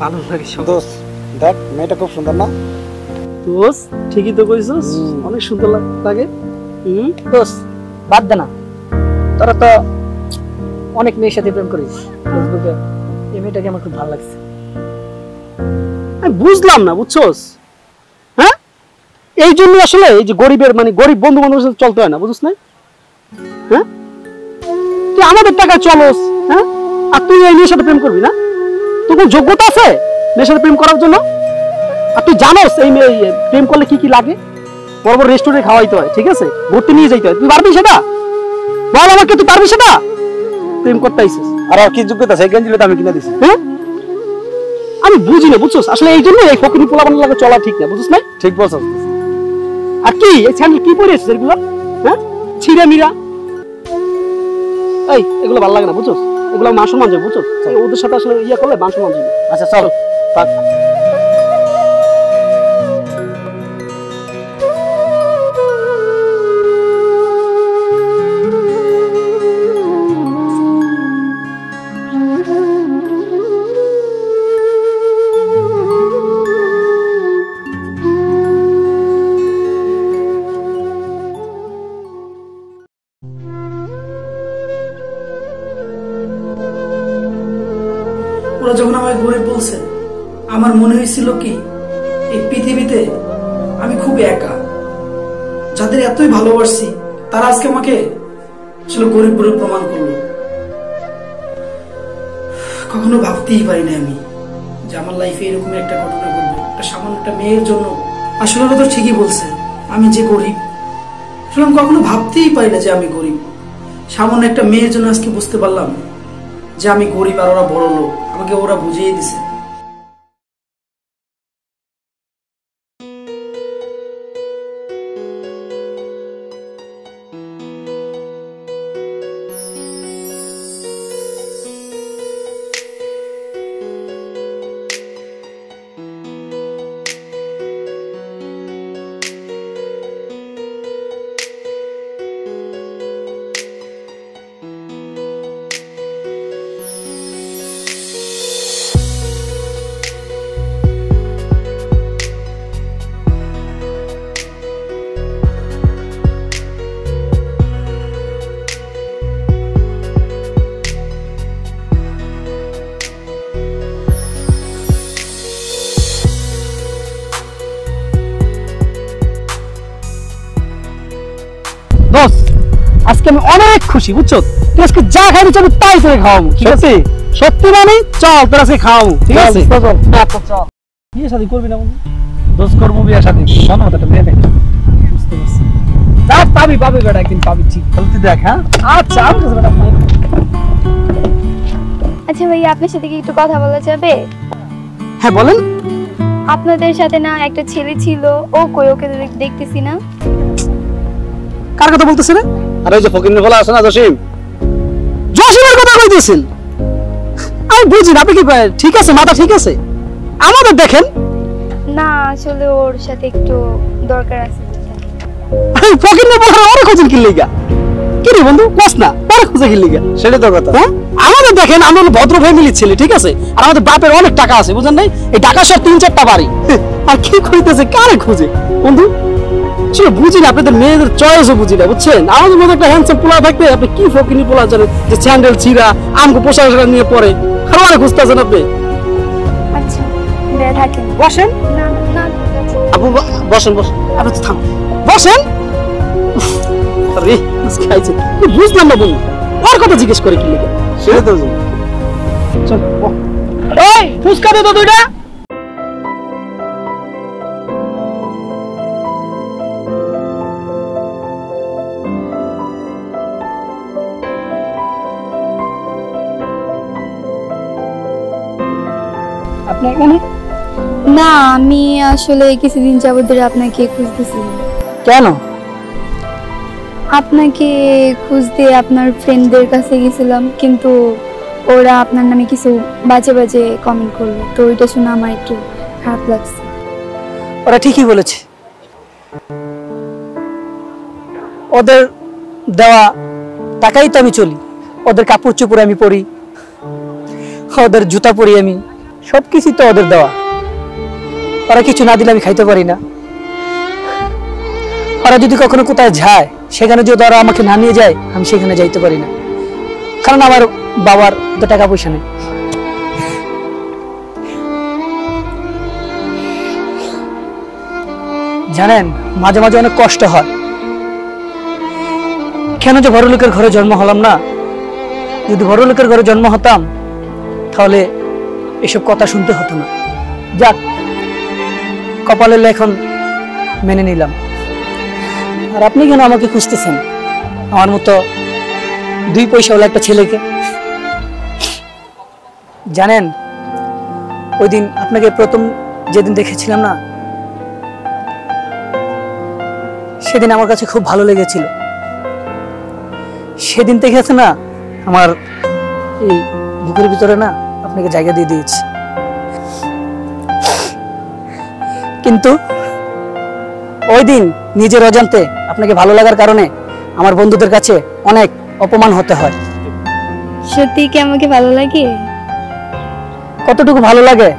ভালো লাগে দোস্ত দেখ মেয়েটা খুব সুন্দর না? দোস্ত ঠিকই তো কইছস, অনেক সুন্দর লাগে। দোস্ত বাদ দে না, তোরা তো অনেক মেয়ের সাথে প্রেম করিস ফেসবুকে, এই মেয়েটাকে আমার খুব ভালো লাগছে। আমি বুঝলাম না, বুঝছস? হ্যাঁ, এই জন্য আসলে এই যে গরিবের মানে গরিব বন্ধু বান্ধবের সাথে চলতে হয় না, বুঝছ না? হ্যাঁ, তুই আমাদের টাকায় চলস, হ্যাঁ, আর তুই এই মেয়ের সাথে প্রেম করবি না? তোর কোনো যোগ্যতা আছে মেয়ের সাথে প্রেম করার জন্য? আর তুই জানোস এই প্রেম করলে কি কি লাগে? বড় বড় রেস্টুরেন্টে খাওয়াইতে হয়, ঠিক আছে, ঘুরতে নিয়ে যাইতে হয়। তুই পারবি সেটা? বল আমাকে, তুই পারবি সেটা? প্রেম করতে আইছিস আর কি যোগ্যতা আছে? গেঞ্জিলে তো আমি কিনে দিছি। হ্যাঁ, আমি বুঝি না, বুঝছস? আসলে এই জন্য এই ফকিনি পোলাপান লাগে চলা ঠিক না, বুঝছস না? ঠিক বলছস। আর কি এই স্যান্ডেল কি পরে আছিস এগুলো? হ্যাঁ, ছিঁড়া মিরা, এই এগুলো ভালো লাগে না, বুঝছস? এগুলো মান সম্মান যাবে, বুঝছস? ওদের সাথে আসলে ইয়া করলে মান সম্মান যাবে। আচ্ছা চল থাক। ওরা যখন আমাকে গরিব বলছে, আমার মনে হয়েছিল কি এই পৃথিবীতে আমি খুব একা। যাদের এতই ভালোবাসছি তারা আজকে আমাকে আসলে গরিব বলে প্রমাণ করলো। কখনো ভাবতেই পারিনি আমি যে আমার লাইফে এরকম একটা ঘটনা ঘটবে, একটা সামান্য একটা মেয়ের জন্য। আসলে ওরা তো ঠিকই বলছে আমি যে গরিব, আসলে আমি কখনো ভাবতেই পারি না যে আমি গরিব। সামান্য একটা মেয়ের জন্য আজকে বুঝতে পারলাম যে আমি গরিব আর ওরা বড় লোক। আমাকে ওরা বুঝিয়ে দিছে। আজকে আমি অনেক খুশি, বুঝছো? তুই আজকে যা খাইবি আমি তাই করে খাওয়াবো, ঠিক আছে? সত্যি মানে চল তোর আজকে খাওয়াবো, ঠিক আছে? চল বিয়ে শাদী করবি না বন্ধু? দোস্ত করবো বিয়ে শাদী, শোনো একটা মেয়ে দেখ। বুঝতে পারছি, যা পাবি বেটা, একদিন পাবি, ঠিক বলতে দেখ। হ্যাঁ আচ্ছা, আমার কাছে বেটা। আচ্ছা ভাইয়া, আপনার সাথে কি একটু কথা বলা যাবে? হ্যাঁ বলেন। আপনাদের সাথে না একটা ছেলে ছিল, ও কই? ওকে দেখতেছি না। কার কথা বলতেছেন? আরে ওই যে ফকিনের বলা আছে না, জসিম। জসিমের কথা কইতেছেন? আমি বুঝি না, আপনি কি ঠিক আছে, মাথা ঠিক আছে? আমাদের দেখেন না, আসলে ওর সাথে একটু দরকার আছে। আমি ফকিনের বলা ওরে খোঁজেন কি লাগা? কি রে বন্ধু, কস না ওরে খোঁজে কি লাগা? সেটা তো কথা। হ্যাঁ, আমাদের দেখেন আমরা হলো ভদ্র ফ্যামিলির ছেলে, ঠিক আছে? আর আমাদের বাপের অনেক টাকা আছে, বুঝেন নাই? এই টাকা সব 3-4টা বাড়ি। আর কি কইতেছে, কারে খুঁজে বন্ধু? আসলে বুঝি না, আপনাদের মেয়েদের চয়েসও বুঝি না, বুঝছেন? আমাদের মধ্যে একটা হ্যান্ডসাম পোলা থাকতে আপনি কি ফকিনি পোলা জানেন যে স্যান্ডেল ছিঁড়া আমগো পোশাক নিয়ে পরে খারাপ খুঁজতেছেন আপনি? আচ্ছা বের থাকেন, বসেন। না না আপু বসেন, বসেন। আপনি তো থাম, বসেন। আরে খাইছে, বুঝলাম না বন্ধু, ওর কথা জিজ্ঞেস করে কি লিখে? সেটা তো চল, এই ফুসকা দে তো দুইটা। আপনার এখানে? না, আমি আসলে কিছুদিন যাবত ধরে আপনাকে খুঁজতেছি। কেন? আপনাকে খুঁজতে আপনার ফ্রেন্ডদের কাছে গেছিলাম, কিন্তু ওরা আপনার নামে কিছু বাজে বাজে কমেন্ট করলো, তো ওইটা শুনে আমার একটু খারাপ লাগছে। ওরা ঠিকই বলেছে, ওদের দেওয়া টাকাই তো আমি চলি, ওদের কাপড় চোপড় আমি পরি, ওদের জুতা পরি আমি, সবকিছু তো ওদের দেওয়া, ওরা কিছু না দিলে আমি খাইতে পারি না। ওরা যদি কখনো কোথায় যায়, সেখানে যদি ওরা আমাকে না নিয়ে যায়, আমি সেখানে যাইতে পারি না, কারণ আমার বাবার তো টাকা পয়সা নেই। জানেন, মাঝে মাঝে অনেক কষ্ট হয়, কেন যে বড় লোকের ঘরে জন্ম হলাম না। যদি বড় লোকের ঘরে জন্ম হতাম, তাহলে এসব কথা শুনতে হতো না। যাক, কপালের লেখন মেনে নিলাম। আর আপনি কেন আমাকে খুঁজতেছেন, আমার মতো 2 পয়সাওয়ালা একটা ছেলেকে? জানেন, ওই দিন আপনাকে প্রথম যেদিন দেখেছিলাম না, সেদিন আমার কাছে খুব ভালো লেগেছিল। সেদিন থেকে আছে না, আমার এই বুকের ভিতরে না আপনাকে জায়গা দিয়ে দিয়েছি। কিন্তু ওই দিন নিজের অজান্তে আপনাকে ভালো লাগার কারণে আমার বন্ধুদের কাছে অনেক অপমান হতে হয়। সত্যি কি আমাকে ভালো লাগে? কতটুকু ভালো লাগে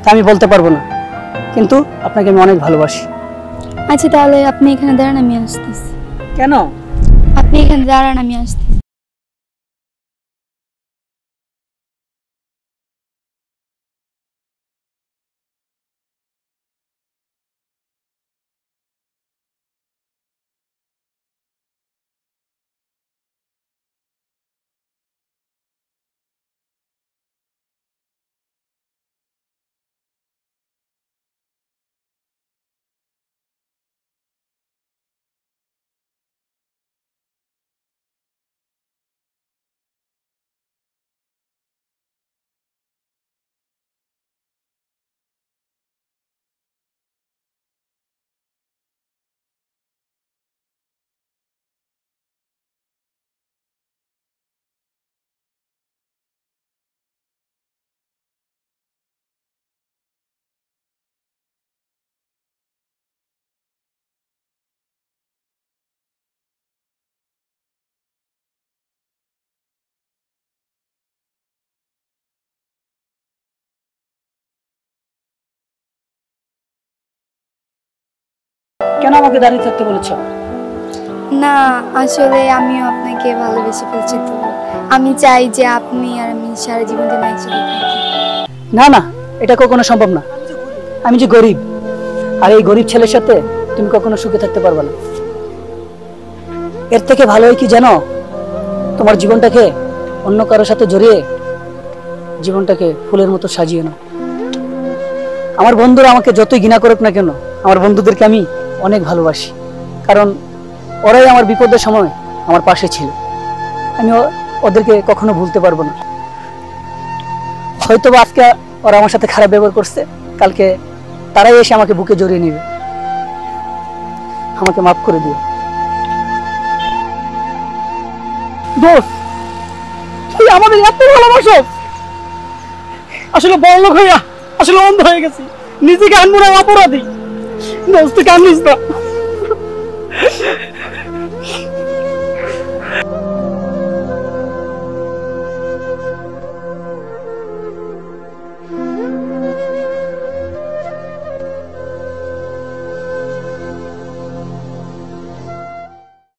তা আমি বলতে পারবো না, কিন্তু আপনাকে আমি অনেক ভালোবাসি। আচ্ছা তাহলে আপনি এখানে দাঁড়ান, আমি আসতেছি। কেন? আপনি এখানে দাঁড়ান, আমি আসতেছি। কেন আমাকে দাঁড়িয়ে থাকতে বলেছ? না, আসলে আমিও আপনাকে ভালোবেসে ফেলছি, তো আমি চাই যে আপনি আর আমি সারা জীবন যেন একসাথে থাকি। না না, এটা কখনো সম্ভব না। আমি যে গরিব, আর এই গরিব ছেলের সাথে তুমি কখনো সুখে থাকতে পারবে না। এর থেকে ভালো হয় কি জানো, তোমার জীবনটাকে অন্য কারোর সাথে জড়িয়ে জীবনটাকে ফুলের মতো সাজিয়ে নাও। আমার বন্ধুরা আমাকে যতই ঘৃণা করুক না কেন, আমার বন্ধুদেরকে আমি অনেক ভালোবাসি, কারণ ওরাই আমার বিপদের সময় আমার পাশে ছিল। আমি ওদেরকে কখনো ভুলতে পারবো না। হয়তো আজকে ওরা আমার সাথে খারাপ ব্যবহার করছে, কালকে তারাই এসে আমাকে বুকে জড়িয়ে নেবে। আমাকে মাফ করে দিও। দোস্ত, তুই আমাদের এত ভালোবাসো, আসলে বড়লোক হইয়া আসলে অন্ধ হয়ে গেছি, নিজেকে আনমোড়া অপরাধী। দোস্ত, কান্দিস না।